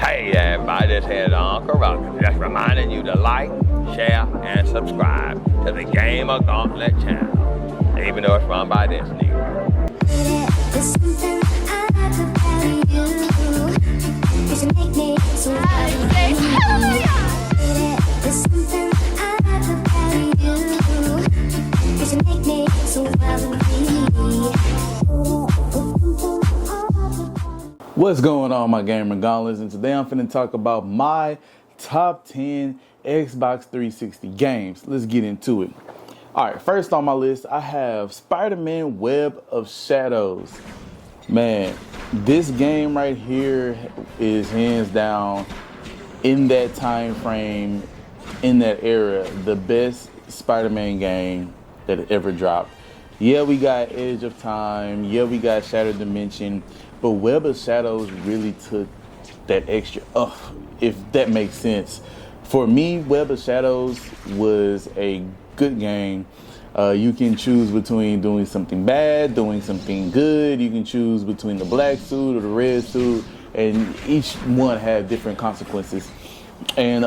Hey there, everybody, this here is Uncle Roger. Just reminding you to like, share, and subscribe to the GamerGauntlet channel, even though it's run by this nigga. What's going on, my GamerGauntlets? And today I'm finna talk about my top 10 Xbox 360 games. Let's get into it. Alright, first on my list, I have Spider-Man Web of Shadows. Man, this game right here is hands down, in that time frame, in that era, the best Spider-Man game that ever dropped. Yeah, we got Edge of Time. Yeah, we got Shattered Dimension. But Web of Shadows really took that extra, if that makes sense. For me, Web of Shadows was a good game. You can choose between doing something bad, doing something good. You can choose between the black suit or the red suit, and each one had different consequences. And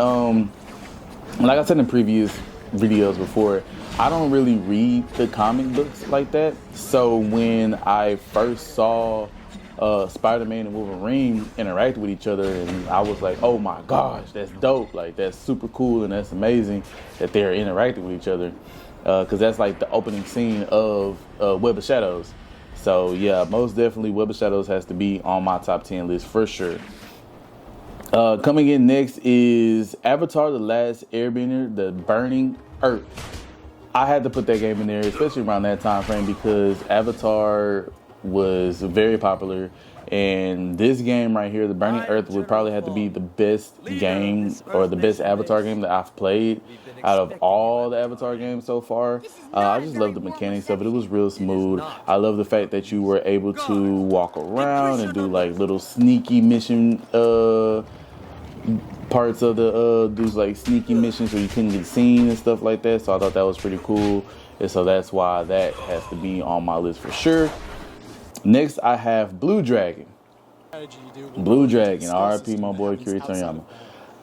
like I said in previous videos before, I don't really read the comic books like that. So when I first saw Spider-Man and Wolverine interact with each other, and I was like, oh my gosh, that's dope. Like, that's super cool and that's amazing that they're interacting with each other, because that's like the opening scene of Web of Shadows. So yeah, most definitely Web of Shadows has to be on my top 10 list for sure. Coming in next is Avatar: The Last Airbender, The Burning Earth. I had to put that game in there, especially around that time frame, because Avatar was very popular, and this game right here, The Burning Earth, would probably have to be the best game or the best Avatar game that I've played out of all the Avatar games so far. I just love the mechanics of it. It was real smooth. I love the fact that you were able to walk around and do like little sneaky mission parts of the do like sneaky missions where you couldn't get seen and stuff like that. So I thought that was pretty cool, and so that's why that has to be on my list for sure. Next, I have Blue Dragon. Blue Dragon, RIP my boy Kiryu Toriyama.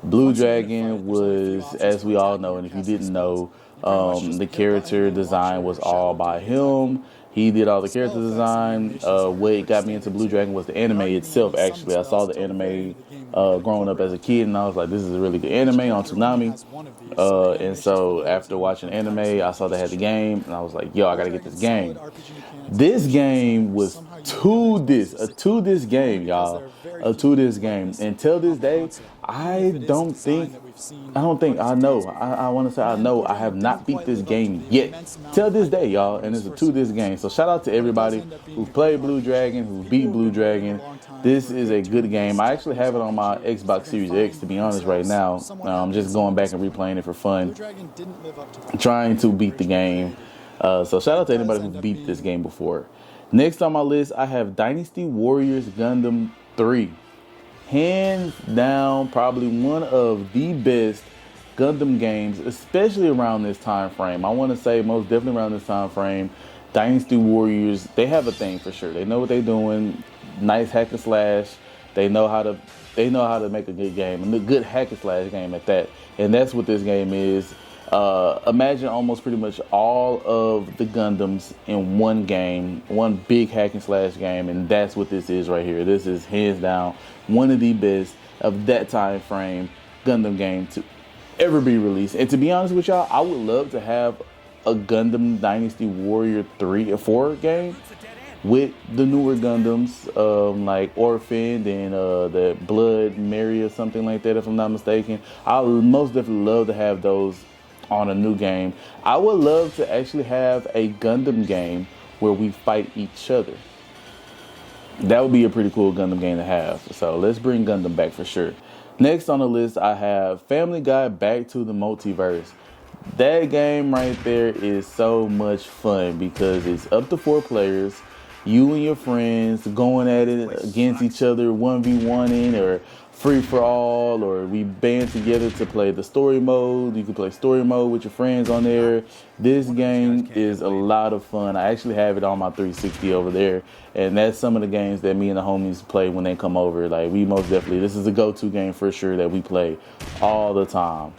Blue Dragon was, as we all know, and if you didn't know, the character design was all by him. He did all the character design. What got me into Blue Dragon was the anime itself, actually. I saw the anime growing up as a kid, and I was like, this is a really good anime on Toonami. And so after watching anime, I saw they had the game, and I was like, yo, I gotta get this game. This game was a two-disc game, y'all. A two-disc game. And till this day, I want to say I know I have not beat this game yet. Till this day, y'all. And it's a two-disc game. So shout out to everybody who played Blue Dragon, who beat Blue Dragon. This is a good game. I actually have it on my Xbox Series X, to be honest, right now. I'm just going back and replaying it for fun, trying to beat the game. So shout out to anybody who beat this game before. Next on my list, I have Dynasty Warriors Gundam 3. Hands down, probably one of the best Gundam games, especially around this time frame. I want to say most definitely around this time frame. Dynasty Warriors, they have a thing for sure. They know what they're doing. Nice hack and slash. They know how to make a good game, a good hack and slash game at that. And that's what this game is. Imagine almost pretty much all of the Gundams in one game, one big hack and slash game, and that's what this is right here. This is hands down one of the best of that time frame Gundam game to ever be released. And to be honest with y'all, I would love to have a Gundam Dynasty Warrior 3 or 4 game with the newer Gundams, like Orphan and the Blood Mary or something like that, if I'm not mistaken. I would most definitely love to have those on a new game. I would love to actually have a Gundam game where we fight each other. That would be a pretty cool Gundam game to have. So let's bring Gundam back for sure. Next on the list, I have Family Guy Back to the Multiverse. That game right there is so much fun because it's up to 4 players. You and your friends going at it against each other, 1v1ing or free for all, or we band together to play the story mode. You can play story mode with your friends on there. This game is a lot of fun. I actually have it on my 360 over there, and that's some of the games that me and the homies play when they come over. Like, we most definitely, this is a go-to game for sure that we play all the time.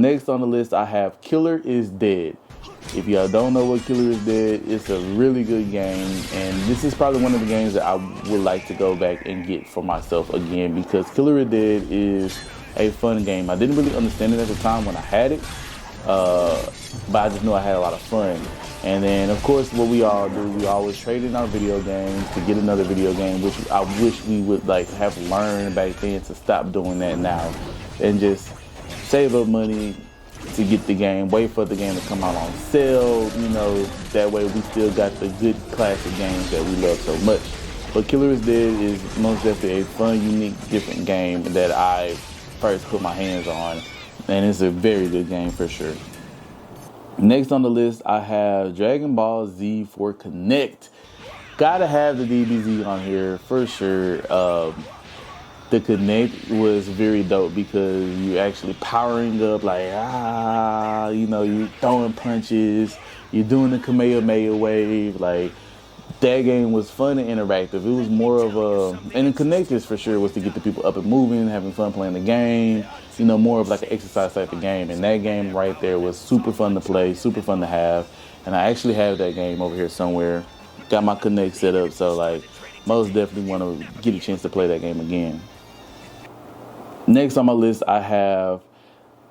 Next on the list, I have Killer is Dead. If y'all don't know what Killer is Dead, it's a really good game, and this is probably one of the games that I would like to go back and get for myself again, because Killer is Dead is a fun game. I didn't really understand it at the time when I had it, but I just knew I had a lot of fun. And then, of course, what we all do, we always trade in our video games to get another video game, which I wish we would like have learned back then to stop doing that now and just save up money to get the game, wait for the game to come out on sale, you know, that way we still got the good classic games that we love so much. But Killer is Dead is most definitely a fun, unique, different game that I first put my hands on, and it's a very good game for sure. Next on the list, I have Dragon Ball Z for Connect. Gotta have the DBZ on here for sure. The Connect was very dope because you actually powering up like, you know, you throwing punches, you're doing the Kamehameha wave. Like, that game was fun and interactive. It was more of a, and the Connect is for sure was to get the people up and moving, having fun playing the game, you know, more of like an exercise type of game. And that game right there was super fun to play, super fun to have. And I actually have that game over here somewhere. Got my Connect set up, so like most definitely want to get a chance to play that game again. Next on my list, I have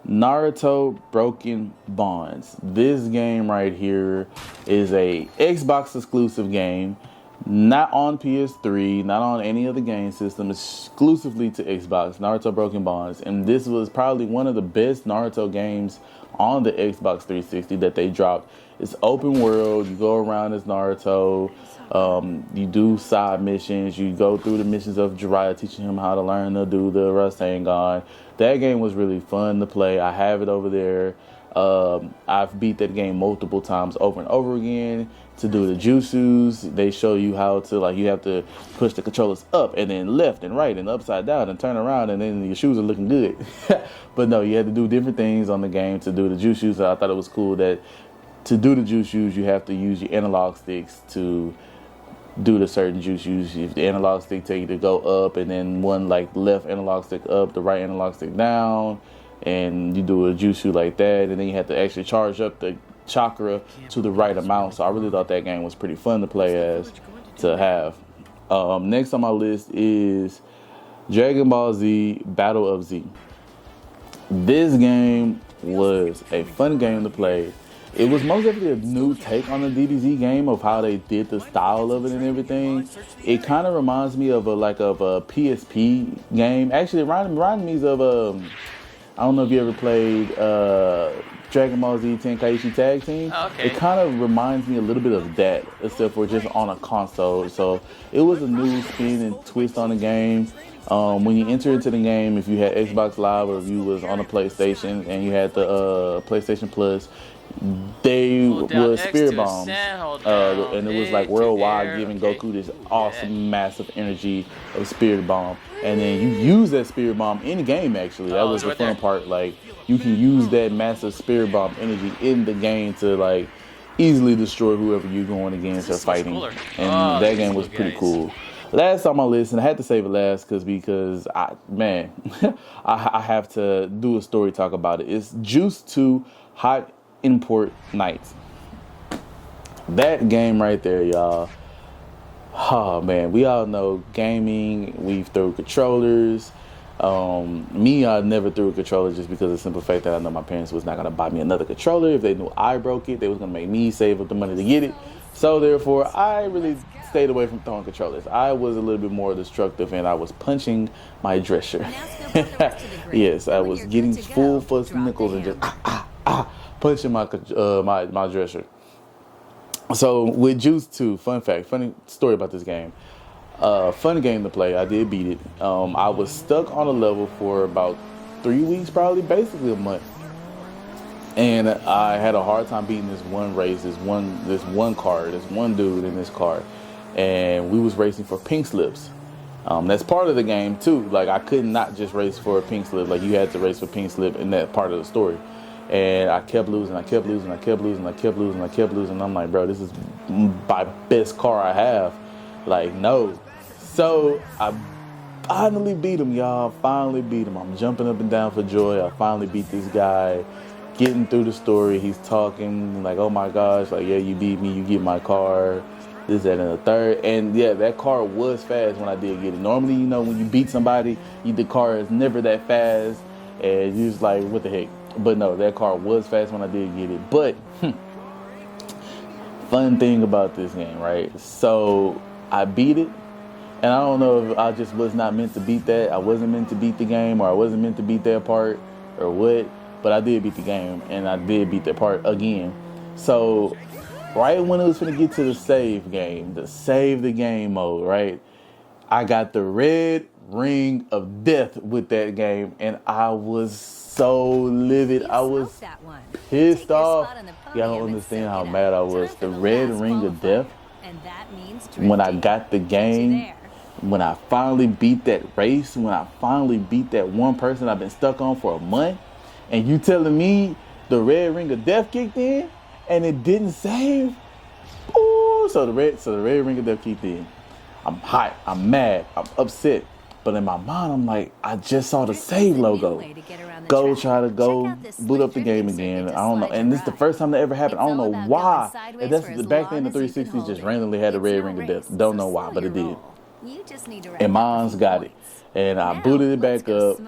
Naruto Broken Bonds. This game right here is a Xbox exclusive game, not on PS3, not on any other game system, exclusively to Xbox, Naruto Broken Bonds. And this was probably one of the best Naruto games on the Xbox 360 that they dropped. It's open world, you go around as Naruto, you do side missions, you go through the missions of Jiraiya, teaching him how to learn to do the Rasengan. That game was really fun to play. I have it over there. I've beat that game multiple times over and over again. To do the jutsus, they show you how to, like, you have to push the controllers up and then left and right and upside down and turn around, and then your shoes are looking good. But no, you had to do different things on the game to do the jutsus. I thought it was cool that to do the jutsus, you have to use your analog sticks to do the certain jutsus. If the analog stick tell you to go up, and then one like left analog stick up, the right analog stick down, and you do a jutsu like that, and then you have to actually charge up the chakra to the right amount. So I really thought that game was pretty fun to play as, to have. Next on my list is Dragon Ball Z Battle of Z. This game was a fun game to play. It was most definitely a new take on the DBZ game of how they did the style of it and everything. It kind of reminds me of a PSP game. Actually, it reminded me of I don't know if you ever played Dragon Ball Z Tenkaichi Tag Team. Oh, okay. It kind of reminds me a little bit of that, except for just on a console. So it was a new spin and twist on the game. When you enter into the game, if you had Xbox Live or if you was on a PlayStation and you had the PlayStation Plus, they were Spirit Bombs, and it was like worldwide, giving Goku this awesome, massive energy of Spirit Bomb. And then you use that Spirit Bomb in the game, actually. That was the fun part. Like, you can use that massive Spirit Bomb energy in the game to, like, easily destroy whoever you're going against or fighting. And that game was pretty cool. Last on my list, and I had to save it last because I have to do a story talk about it. It's Juice 2 Hot Import Nights. That game right there, y'all. Oh man, we all know gaming. We've threw controllers. I never threw a controller just because of the simple fact that I know my parents was not gonna buy me another controller. If they knew I broke it, they was gonna make me save up the money to get it. So therefore, I really stayed away from throwing controllers. I was a little bit more destructive, and I was punching my dresser. Yes, I was getting full fuss nickels and just punching my dresser. So with Juice 2, fun fact, funny story about this game. Fun game to play. I did beat it. I was stuck on a level for about 3 weeks, probably, basically a month. And I had a hard time beating this one race, this one car, this one dude in this car. And we was racing for pink slips. That's part of the game too. Like I could not just race for a pink slip. Like you had to race for pink slip in that part of the story. And I kept losing, I kept losing, I kept losing, I kept losing, I kept losing. I'm like, bro, this is my best car I have. Like, no. So I finally beat him, y'all. Finally beat him. I'm jumping up and down for joy. I finally beat this guy. Getting through the story, he's talking like, oh my gosh, like, yeah, you beat me, you get my car. This, that, and the third. And yeah, that car was fast when I did get it. Normally, you know, when you beat somebody, the car is never that fast. And you're just like, what the heck? But no, that car was fast when I did get it. But fun thing about this game, right? So I beat it. And I don't know if I just was not meant to beat that. I wasn't meant to beat the game, or I wasn't meant to beat that part, or what. But I did beat the game, and I did beat that part again. So right when it was finna get to the save game, the save the game mode, right? I got the red ring of death with that game, and I was so livid. I was pissed off. Y'all don't understand how mad I was. The red ring of death, when I got the game, when I finally beat that race, when I finally beat that one person I've been stuck on for a month, and you telling me the red ring of death kicked in and it didn't save? Ooh, so the red ring of death kicked in. I'm hot, I'm mad, I'm upset. But in my mind, I'm like, I just saw the save logo. Go try to go boot up the game again. I don't know. And this is the first time that ever happened. I don't know why. And that's back then the 360 just randomly had a red ring of death. Don't know why, but it did. And mine's got it. And I booted it back up.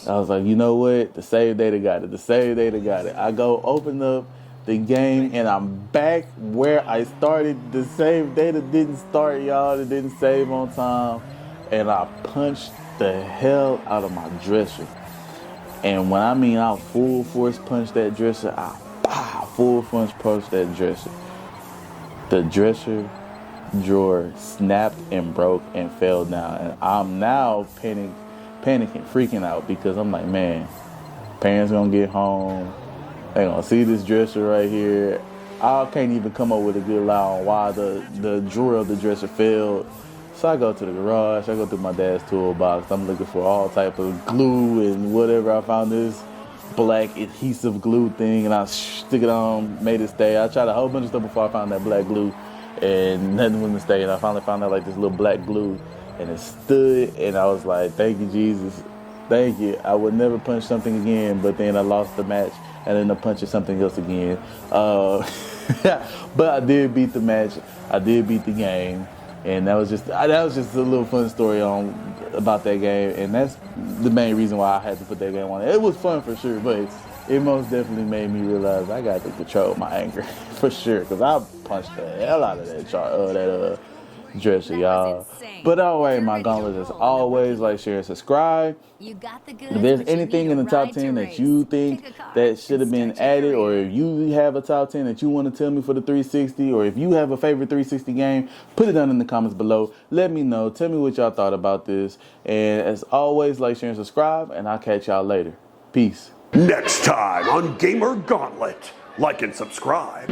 I was like, you know what? The save data got it. The save data got it. I go open up the game and I'm back where I started. The save data didn't start, y'all. It didn't save on time. And I punched the hell out of my dresser. And when I mean I full force punched that dresser, I full force punched that dresser. The dresser drawer snapped and broke and fell down. And I'm now panicking, freaking out, because I'm like, man, parents gonna get home. They gonna see this dresser right here. I can't even come up with a good lie on why the drawer of the dresser failed. So I go to the garage, I go through my dad's toolbox. I'm looking for all type of glue and whatever. I found this black adhesive glue thing and I stick it on, made it stay. I tried a whole bunch of stuff before I found that black glue and nothing wouldn't stay. And I finally found out like this little black glue and it stood, and I was like, thank you, Jesus. Thank you. I would never punch something again, but then I lost the match and ended up punching something else again. But I did beat the match. I did beat the game. And that was just a little fun story about that game, and that's the main reason why I had to put that game on. It was fun for sure, but it most definitely made me realize I got to control my anger for sure, because I punched the hell out of that dresser, y'all. But alright, my gauntlet, as always, like, share, subscribe. If there's anything in the top 10 that you think that should have been added, or if you have a top 10 that you want to tell me for the 360, or if you have a favorite 360 game, put it down in the comments below. Let me know. Tell me what y'all thought about this. And as always, like, share, and subscribe, and I'll catch y'all later. Peace. Next time on Gamer Gauntlet, like and subscribe.